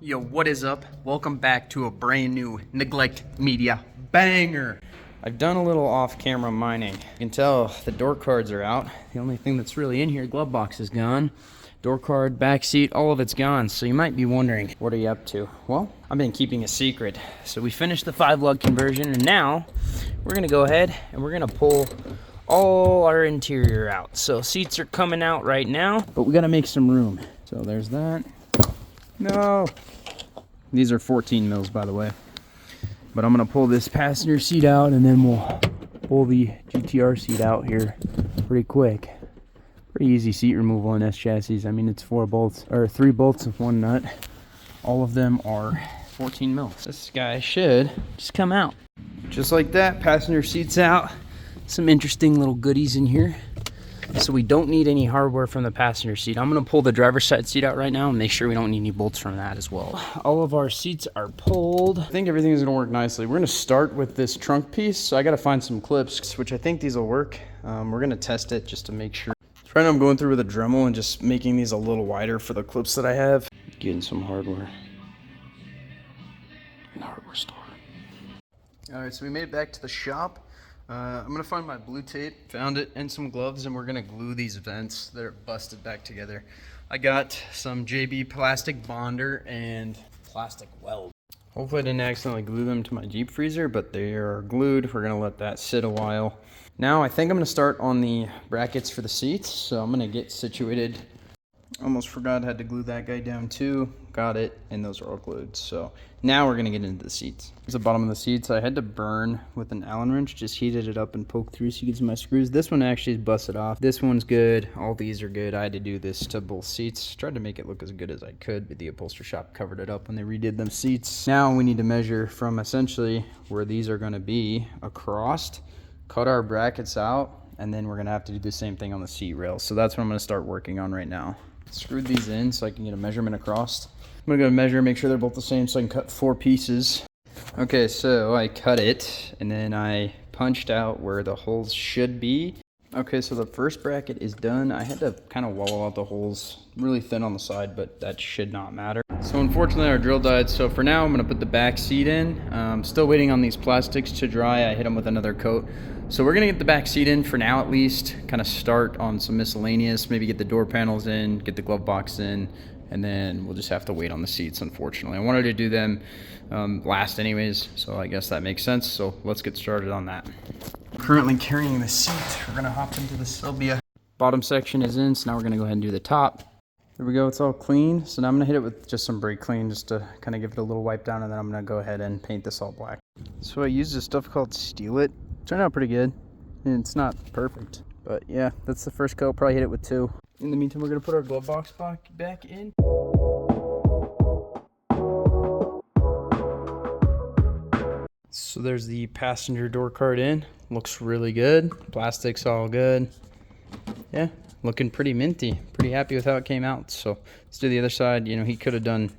Yo, what is up? Welcome back to a brand new Neglect Media banger. I've done a little off-camera mining. You can tell the door cards are out. The only thing that's really in here, glove box is gone. Door card, back seat, all of it's gone. So you might be wondering, what are you up to? Well, I've been keeping a secret. So we finished the 5-lug conversion, and now we're gonna go ahead and we're gonna pull all our interior out. So seats are coming out right now, but we gotta make some room. So there's that. No. These are 14 mils, by the way. But I'm gonna pull this passenger seat out, and then we'll pull the GTR seat out here pretty quick. Pretty easy seat removal in S chassis. I mean, it's 4 bolts, or 3 bolts with 1 nut. All of them are 14 mils. This guy should just come out. Just like that, passenger seat's out. Some interesting little goodies in here. So we don't need any hardware from the passenger seat. I'm gonna pull the driver's side seat out right now and make sure we don't need any bolts from that as well. All of our seats are pulled. I think everything is gonna work nicely. We're gonna start with this trunk piece. So I gotta find some clips, which I think these will work. We're gonna test it just to make sure. Right now I'm going through with a Dremel and just making these a little wider for the clips that I have. Getting some hardware in the hardware store. All right, so we made it back to the shop. I'm gonna find my blue tape, found it, and some gloves, and we're gonna glue these vents that are busted back together. I got some JB plastic bonder and plastic weld. Hopefully I didn't accidentally glue them to my Jeep freezer, but they are glued. We're gonna let that sit a while. Now I think I'm gonna start on the brackets for the seats, so I'm gonna get situated. Almost forgot I had to glue that guy down too. Got it, and those are all glued. So now we're gonna get into the seats. Here's the bottom of the seats. I had to burn with an Allen wrench, just heated it up and poked through so you can see my screws. This one actually is busted off. This one's good. All these are good. I had to do this to both seats. Tried to make it look as good as I could, but the upholstery shop covered it up when they redid them seats. Now we need to measure from essentially where these are gonna be across, cut our brackets out, and then we're gonna have to do the same thing on the seat rails. So that's what I'm gonna start working on right now. Screwed these in so I can get a measurement across. I'm gonna go measure, make sure they're both the same so I can cut 4 pieces. Okay, so I cut it and then I punched out where the holes should be. Okay, so the first bracket is done. I had to kind of wallow out the holes really thin on the side, but that should not matter. So unfortunately our drill died, so for now I'm gonna put the back seat in. Still waiting on these plastics to dry. I hit them with another coat. So we're gonna get the back seat in for now at least, kind of start on some miscellaneous, maybe get the door panels in, get the glove box in, and then we'll just have to wait on the seats, unfortunately. I wanted to do them last anyways, so I guess that makes sense. So let's get started on that. Currently carrying the seat. We're gonna hop into the Silvia. Bottom section is in, so now we're gonna go ahead and do the top. There we go, it's all clean. So now I'm gonna hit it with just some brake clean just to kind of give it a little wipe down, and then I'm gonna go ahead and paint this all black. So I used this stuff called Steel It. Turned out pretty good. And it's not perfect, but yeah, that's the first coat. Probably hit it with 2. In the meantime, we're gonna put our glove box back in. So there's the passenger door card in. Looks really good. Plastic's all good. Yeah, looking pretty minty. Pretty happy with how it came out. So let's do the other side. You know, he could have done,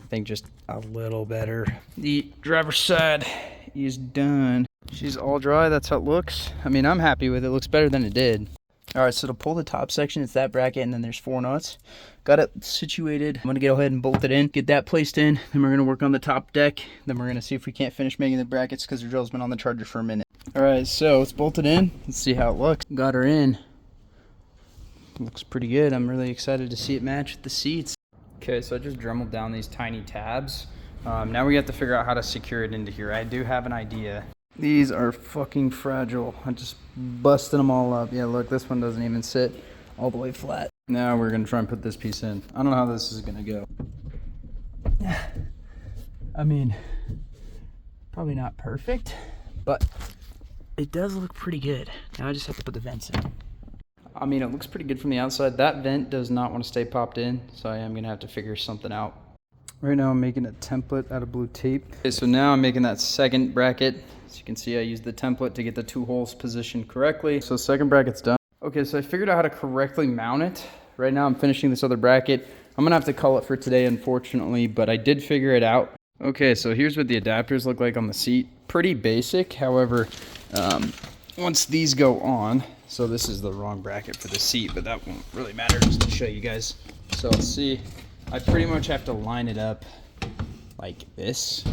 I think, just a little better. The driver's side is done. She's all dry. That's how it looks. I mean, I'm happy with it. It looks better than it did. All right, so to pull the top section, it's that bracket, and then there's 4 nuts. Got it situated. I'm gonna go ahead and bolt it in, get that placed in. Then we're gonna work on the top deck. Then we're gonna see if we can't finish making the brackets because the drill's been on the charger for a minute. All right, so it's bolted in. Let's see how it looks. Got her in. Looks pretty good. I'm really excited to see it match the seats. Okay, so I just dremeled down these tiny tabs. Now we have to figure out how to secure it into here. I do have an idea. These are fucking fragile. I just busted them all up. Yeah, look, this one doesn't even sit all the way flat. Now we're gonna try and put this piece in. I don't know how this is gonna go. I mean, probably not perfect, but it does look pretty good. Now I just have to put the vents in. I mean, it looks pretty good from the outside. That vent does not want to stay popped in, so I am gonna have to figure something out. Right now I'm making a template out of blue tape. Okay, so now I'm making that second bracket. As you can see, I used the template to get the 2 holes positioned correctly. So second bracket's done. Okay, so I figured out how to correctly mount it. Right now I'm finishing this other bracket. I'm gonna have to call it for today, unfortunately, but I did figure it out. Okay, so here's what the adapters look like on the seat. Pretty basic, however, once these go on, so this is the wrong bracket for the seat, but that won't really matter, just to show you guys. So let's see, I pretty much have to line it up like this,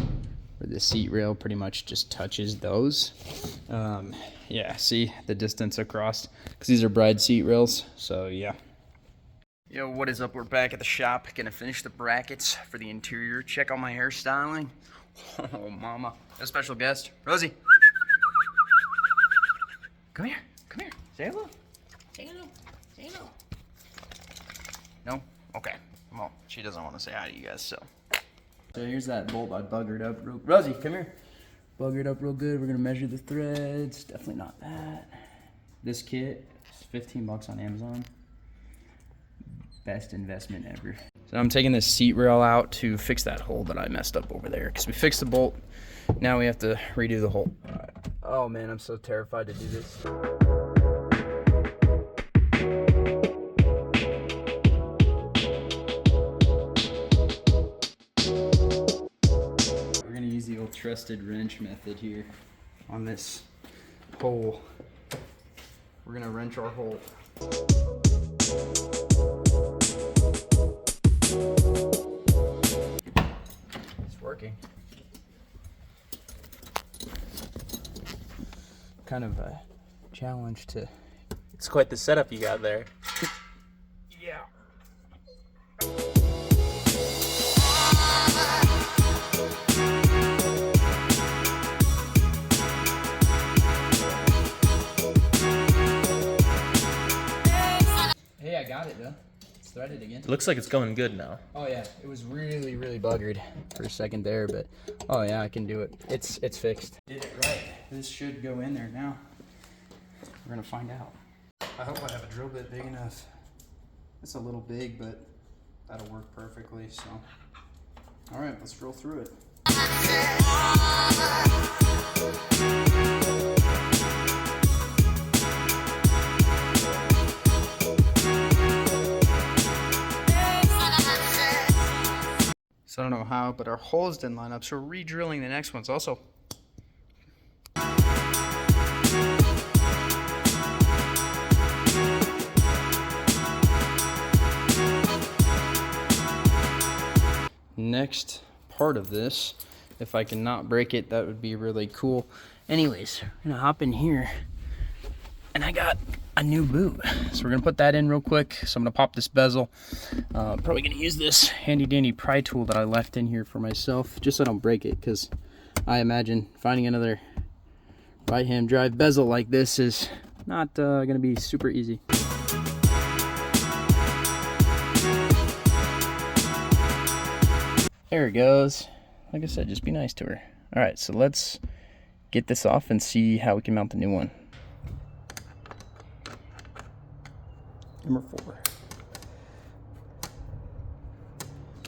where the seat rail pretty much just touches those. Yeah, see the distance across, because these are bride seat rails, so yeah. Yo, what is up? We're back at the shop, gonna finish the brackets for the interior. Check out my hairstyling. Oh, mama. A special guest, Rosie. Come here, come here. Say hello. Say hello. Say hello. No? Okay. Well, she doesn't want to say hi to you guys, so. So here's that bolt I buggered up. Rosie, come here. Buggered up real good. We're gonna measure the threads. Definitely not that. This kit is 15 bucks on Amazon. Best investment ever. So I'm taking this seat rail out to fix that hole that I messed up over there, because we fixed the bolt. Now we have to redo the hole. Right. Oh man, I'm so terrified to do this. We're gonna use the old trusted wrench method here on this hole. We're gonna wrench our hole. It's working. Kind of a challenge to. It's quite the setup you got there. Yeah. Hey, I got it though. It's threaded again. It looks like it's going good now. Oh yeah, it was really, really buggered for a second there, but oh yeah, I can do it. It's fixed. Did it right. This should go in there now. We're gonna find out. I hope I have a drill bit big enough. It's a little big, but that'll work perfectly, so. All right, let's drill through it. So I don't know how, but our holes didn't line up, so we're re-drilling the next ones also. Next part of this, if I can not break it, that would be really cool. Anyways, we're gonna hop in here, and I got a new boot. So we're gonna put that in real quick. So I'm gonna pop this bezel. Probably gonna use this handy dandy pry tool that I left in here for myself, just so I don't break it, because I imagine finding another right hand drive bezel like this is not gonna be super easy. There it goes. Like I said, just be nice to her. All right, so let's get this off and see how we can mount the new one. Number 4.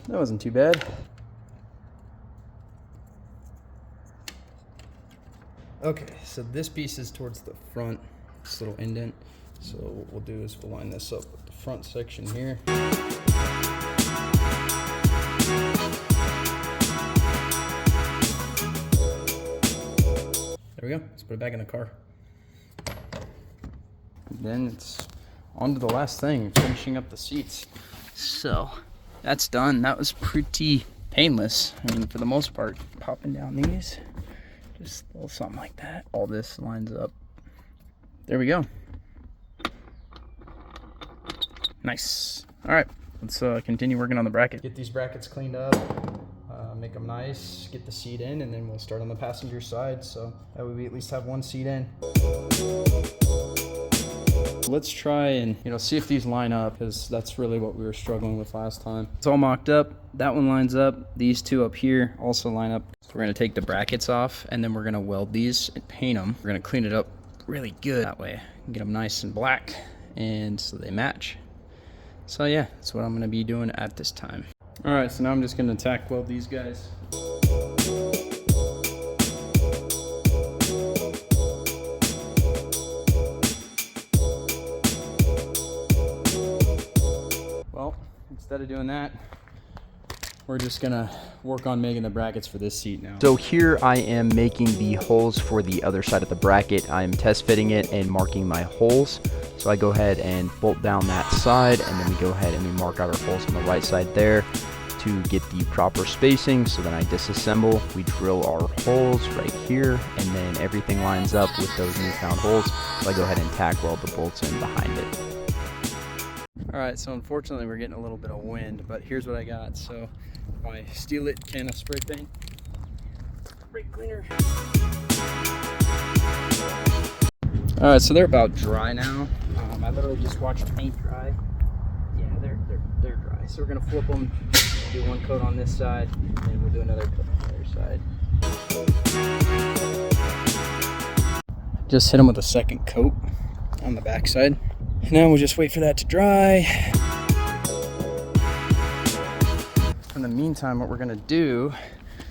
That wasn't too bad. Okay, so this piece is towards the front, this little indent. So what we'll do is we'll line this up with the front section here. There we go. Let's put it back in the car. And then it's on to the last thing, finishing up the seats. So that's done. That was pretty painless. I mean, for the most part, popping down these, just a little something like that. All this lines up. There we go. Nice. All right, let's continue working on the bracket. Get these brackets cleaned up. Make them nice, get the seat in, and then we'll start on the passenger side, so that way we at least have one seat in. Let's try and see if these line up, because that's really what we were struggling with last time. It's all mocked up. That one lines up. These two up here also line up. So we're going to take the brackets off, and then we're going to weld these and paint them. We're going to clean it up really good that way, get them nice and black, and so they match. So yeah, that's what I'm going to be doing at this time. All right, so now I'm just going to tack weld these guys. Well, instead of doing that, we're just gonna work on making the brackets for this seat now. So here I am making the holes for the other side of the bracket. I'm test fitting it and marking my holes. So I go ahead and bolt down that side, and then we go ahead and we mark out our holes on the right side there to get the proper spacing. So then I disassemble, we drill our holes right here, and then everything lines up with those newfound holes. So I go ahead and tack weld the bolts in behind it. All right, so unfortunately we're getting a little bit of wind, but here's what I got. So my Steal It can of spray paint, brake cleaner. All right, so they're about dry now. I literally just watched paint dry. Yeah, they're dry. So we're gonna flip them, do one coat on this side, and then we'll do another coat on the other side. Just hit them with a second coat on the back side. And now we'll just wait for that to dry. In the meantime, what we're gonna do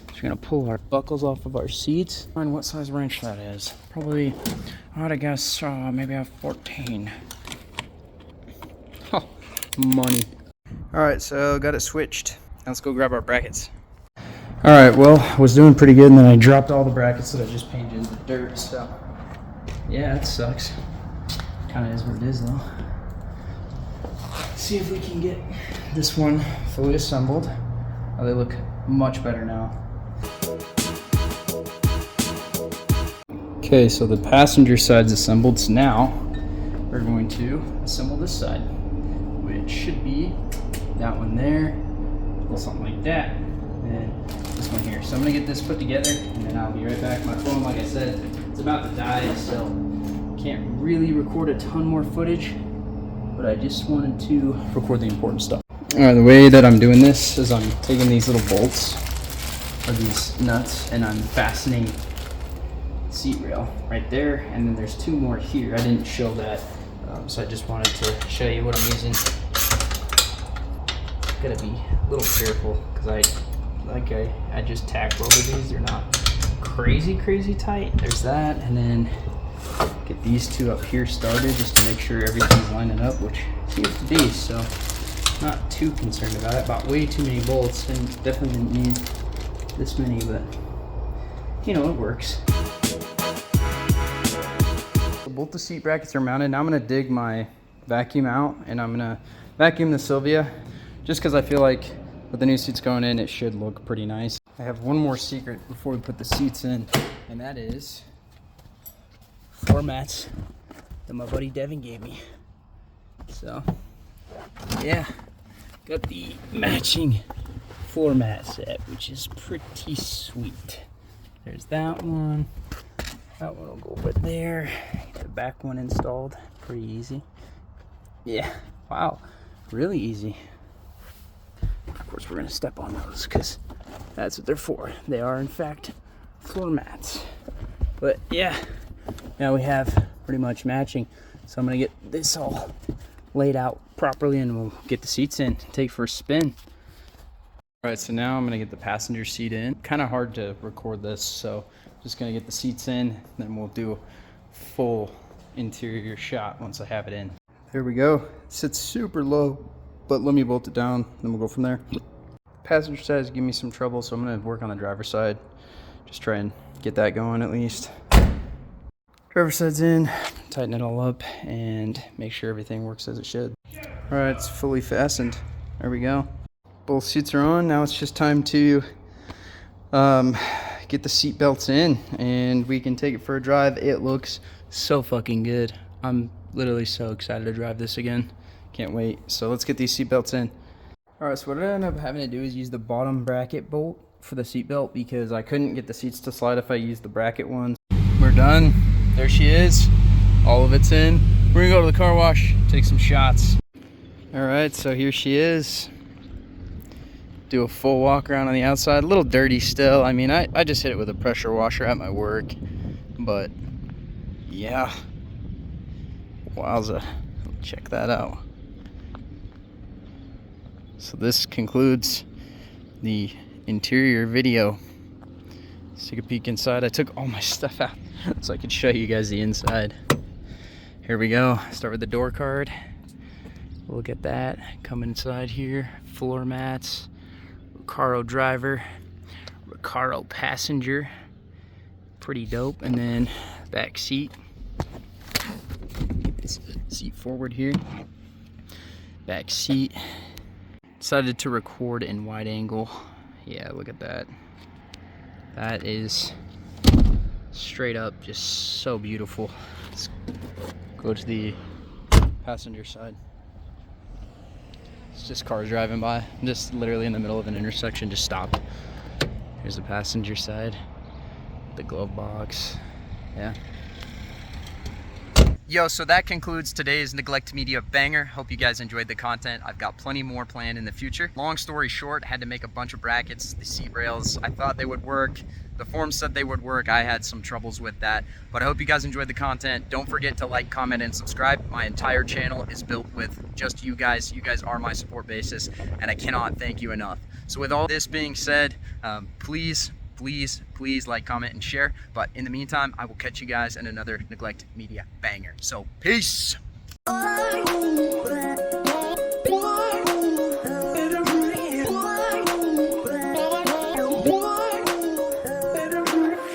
is we're gonna pull our buckles off of our seats. Find what size wrench that is. Probably, I'd guess maybe a 14. Oh, money. All right, so got it switched. Now let's go grab our brackets. All right, well, I was doing pretty good, and then I dropped all the brackets that I just painted in the dirt, so yeah, that sucks. Kind of is what it is, though. See if we can get this one fully assembled. Oh, they look much better now. Okay, so the passenger side's assembled, so now we're going to assemble this side, which should be that one there, or something like that, and this one here. So I'm gonna get this put together, and then I'll be right back. My phone, like I said, it's about to die, so can't really record a ton more footage, but I just wanted to record the important stuff. All right, the way that I'm doing this is I'm taking these little bolts, or these nuts, and I'm fastening seat rail right there, and then there's two more here. I didn't show that, so I just wanted to show you what I'm using. Gotta be a little careful because I just tack welded these. They're not crazy tight. There's that, and then get these two up here started just to make sure everything's lining up, which seems to be. So not too concerned about it. Bought way too many bolts and definitely didn't need this many, but you know, it works. Both the seat brackets are mounted. Now I'm gonna dig my vacuum out, and I'm gonna vacuum the Silvia, just because I feel like with the new seats going in, it should look pretty nice. I have one more secret before we put the seats in, and that is floor mats that my buddy Devin gave me. So yeah, got the matching floor mat set, which is pretty sweet. There's that one. That one will go over there. Get the back one installed. Pretty easy. Yeah. Wow. Really easy. Of course, we're going to step on those because that's what they're for. They are, in fact, floor mats. But yeah, now we have pretty much matching. So I'm going to get this all laid out properly, and we'll get the seats in, take for a spin. All right, so now I'm going to get the passenger seat in. Kind of hard to record this, so just gonna get the seats in, then we'll do a full interior shot once I have it in. There we go. It sits super low, but let me bolt it down, then we'll go from there. Passenger side is giving me some trouble, so I'm gonna work on the driver's side. Just try and get that going at least. Driver's side's in, tighten it all up, and make sure everything works as it should. All right, it's fully fastened. There we go. Both seats are on. Now it's just time to get the seat belts in, and we can take it for a drive. It looks so fucking good. I'm literally so excited to drive this again. Can't wait. So let's get these seat belts in. All right, so what I ended up having to do is use the bottom bracket bolt for the seat belt because I couldn't get the seats to slide if I used the bracket ones. We're done. There she is. All of it's in. We're gonna go to the car wash, take some shots. All right, so here she is. Do a full walk around on the outside. A little dirty still. I mean, I just hit it with a pressure washer at my work, but yeah, wowza, check that out. So this concludes the interior video. Let's take a peek inside. I took all my stuff out so I could show you guys the inside. Here we go. Start with the door card. Look at that. Come inside here. Floor mats. Recaro driver, Recaro passenger, pretty dope. And then back seat, get this seat forward here, back seat, Decided to record in wide angle. Yeah, look at that. That is straight up just so beautiful. Let's go to the passenger side. It's just cars driving by. I'm just literally in the middle of an intersection, just stopped. Here's the passenger side, the glove box. Yeah. Yo, so that concludes today's Neglect Media banger. Hope you guys enjoyed the content. I've got plenty more planned in the future. Long story short, I had to make a bunch of brackets, the seat rails. I thought they would work. The forums said they would work. I had some troubles with that, but I hope you guys enjoyed the content. Don't forget to like, comment, and subscribe. My entire channel is built with just you guys. You guys are my support basis, and I cannot thank you enough. So with all this being said, please like, comment, and share. But in the meantime, I will catch you guys in another Neglect Media banger. So peace.